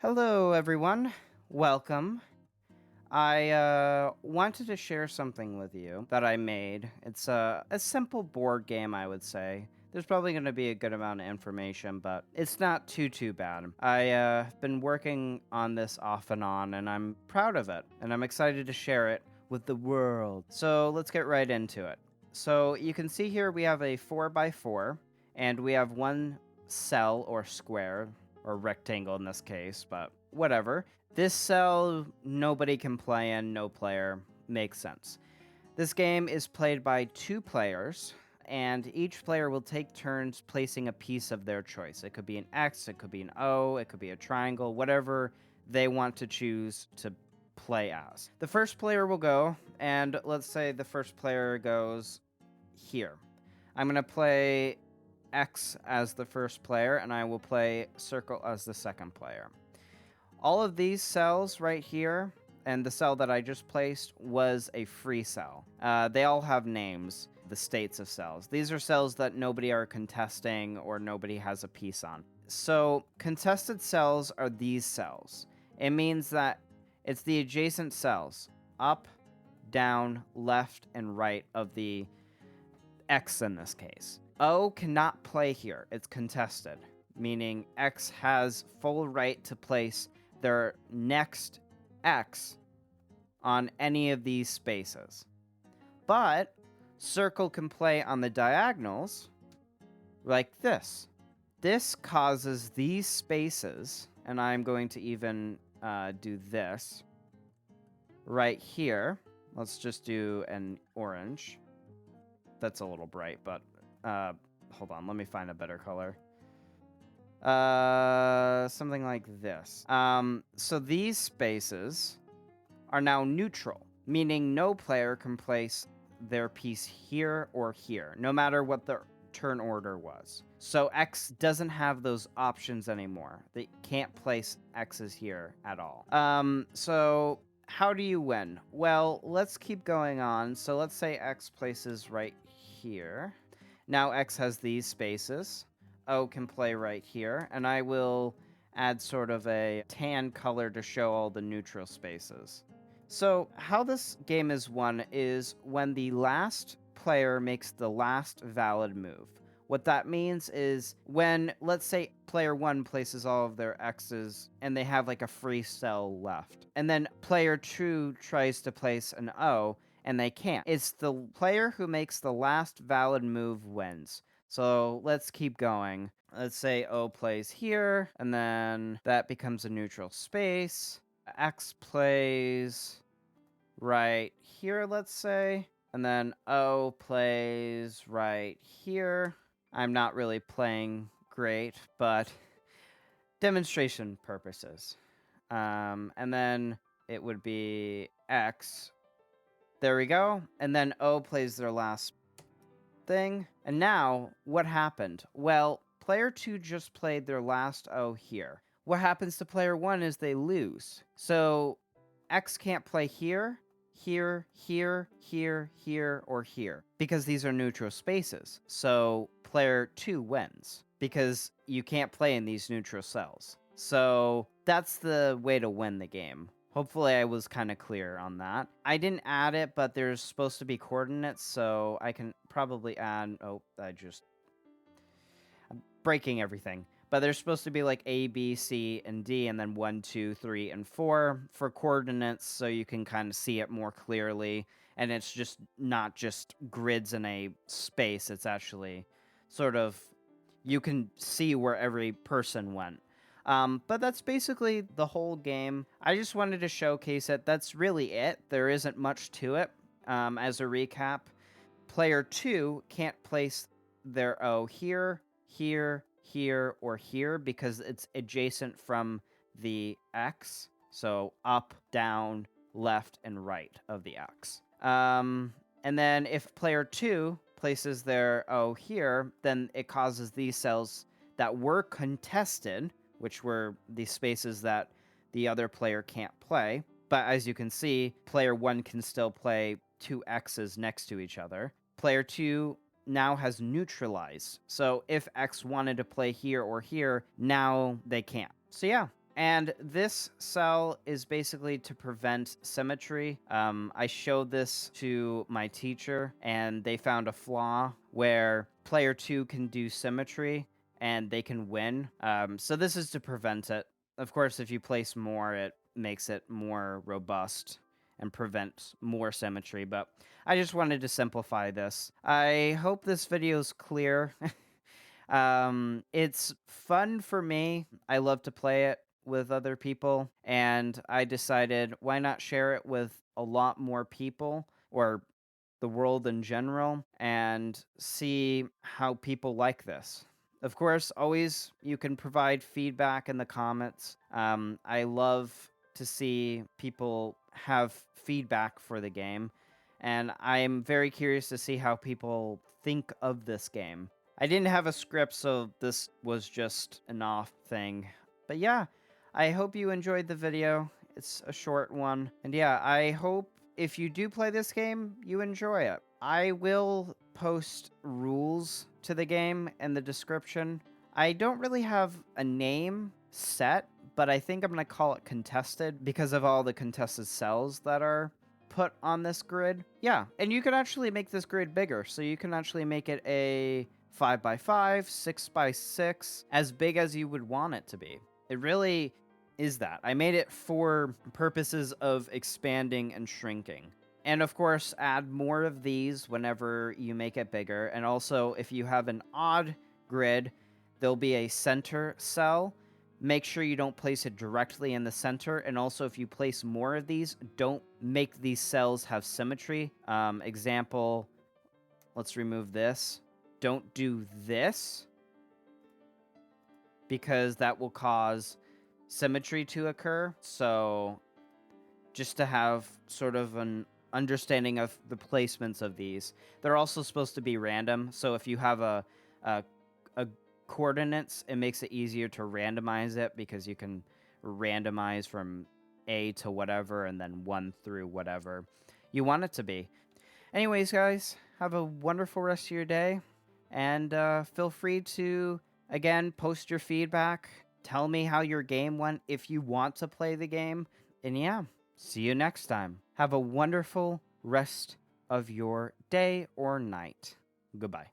Hello, everyone. Welcome. I wanted to share something with you that I made. It's a simple board game, I would say. There's probably going to be a good amount of information, but it's not too bad. I've been working on this off and on, and I'm proud of it, and I'm excited to share it with the world. So let's get right into it. So you can see here we have a 4x4, and we have one cell or square, or rectangle in this case, but whatever. This cell nobody can play in, no player. Makes sense. This game is played by two players, and each player will take turns placing a piece of their choice. It could be an X, it could be an O, it could be a triangle, whatever they want to choose to play as. The first player will go, and let's say the first player goes here. I'm going to play X as the first player, and I will play circle as the second player. All of these cells right here, and the cell that I just placed was a free cell. They all have names, the states of cells. These are cells that nobody are contesting or nobody has a piece on. So contested cells are these cells. It means that it's the adjacent cells, up, down, left, and right of the X in this case. O cannot play here. It's contested, meaning X has full right to place their next X on any of these spaces. But circle can play on the diagonals like this. This causes these spaces, and I'm going to even do this right here. Let's just do an orange. That's a little bright, but hold on, let me find a better color. Something like this. So these spaces are now neutral, meaning no player can place their piece here or here, no matter what the turn order was. So X doesn't have those options anymore. They can't place X's here at all. So how do you win? Well, let's keep going on. So let's say X places right here. Now X has these spaces. O can play right here, and I will add sort of a tan color to show all the neutral spaces. So, how this game is won is when the last player makes the last valid move. What that means is when, let's say, player one places all of their X's and they have like a free cell left, and then player two tries to place an O and they can't. It's the player who makes the last valid move wins. So let's keep going. Let's say O plays here, and then that becomes a neutral space. X plays right here, let's say, and then O plays right here. I'm not really playing great, but demonstration purposes. And then it would be X. There we go. And then O plays their last thing. And now, what happened? Well, player 2 just played their last O here. What happens to player 1 is they lose. So, X can't play here, here, here, here, here, or here, because these are neutral spaces. So, player 2 wins, because you can't play in these neutral cells. So, that's the way to win the game. Hopefully I was kind of clear on that. I didn't add it, but there's supposed to be coordinates, so I can probably add... Oh, I'm breaking everything. But there's supposed to be like A, B, C, and D, and then 1, 2, 3, and 4 for coordinates, so you can kind of see it more clearly. And it's just not just grids in a space, it's actually sort of... You can see where every person went. But that's basically the whole game. I just wanted to showcase it. That's really it. There isn't much to it. As a recap, player 2 can't place their O here, here, here, or here because it's adjacent from the X. So up, down, left, and right of the X. And then if player 2 places their O here, then it causes these cells that were contested, which were the spaces that the other player can't play. But as you can see, player 1 can still play two X's next to each other. Player 2 now has neutralized. So if X wanted to play here or here, now they can't. So yeah. And this cell is basically to prevent symmetry. I showed this to my teacher, and they found a flaw where player 2 can do symmetry and they can win. So this is to prevent it. Of course, if you place more, it makes it more robust and prevents more symmetry, but I just wanted to simplify this. I hope this video is clear. It's fun for me. I love to play it with other people, and I decided why not share it with a lot more people or the world in general and see how people like this. Of course, always you can provide feedback in the comments. I love to see people have feedback for the game, and I'm very curious to see how people think of this game. I didn't have a script, so this was just an off thing. But yeah, I hope you enjoyed the video. It's a short one. And yeah, I hope if you do play this game, you enjoy it. I will post rules to the game in the description. I don't really have a name set, but I think I'm going to call it contested because of all the contested cells that are put on this grid. Yeah, and you can actually make this grid bigger. So you can actually make it a 5x5, 6x6, as big as you would want it to be. It really is that. I made it for purposes of expanding and shrinking. And of course, add more of these whenever you make it bigger. And also, if you have an odd grid, there'll be a center cell. Make sure you don't place it directly in the center. And also, if you place more of these, don't make these cells have symmetry. Example, let's remove this. Don't do this, because that will cause symmetry to occur. So just to have sort of an understanding of the placements of these. They're also supposed to be random. So if you have a coordinates, it makes it easier to randomize it because you can randomize from A to whatever and then 1 through whatever you want it to be. Anyways, guys, have a wonderful rest of your day. And feel free to, again, post your feedback. Tell me how your game went if you want to play the game. And yeah, see you next time. Have a wonderful rest of your day or night. Goodbye.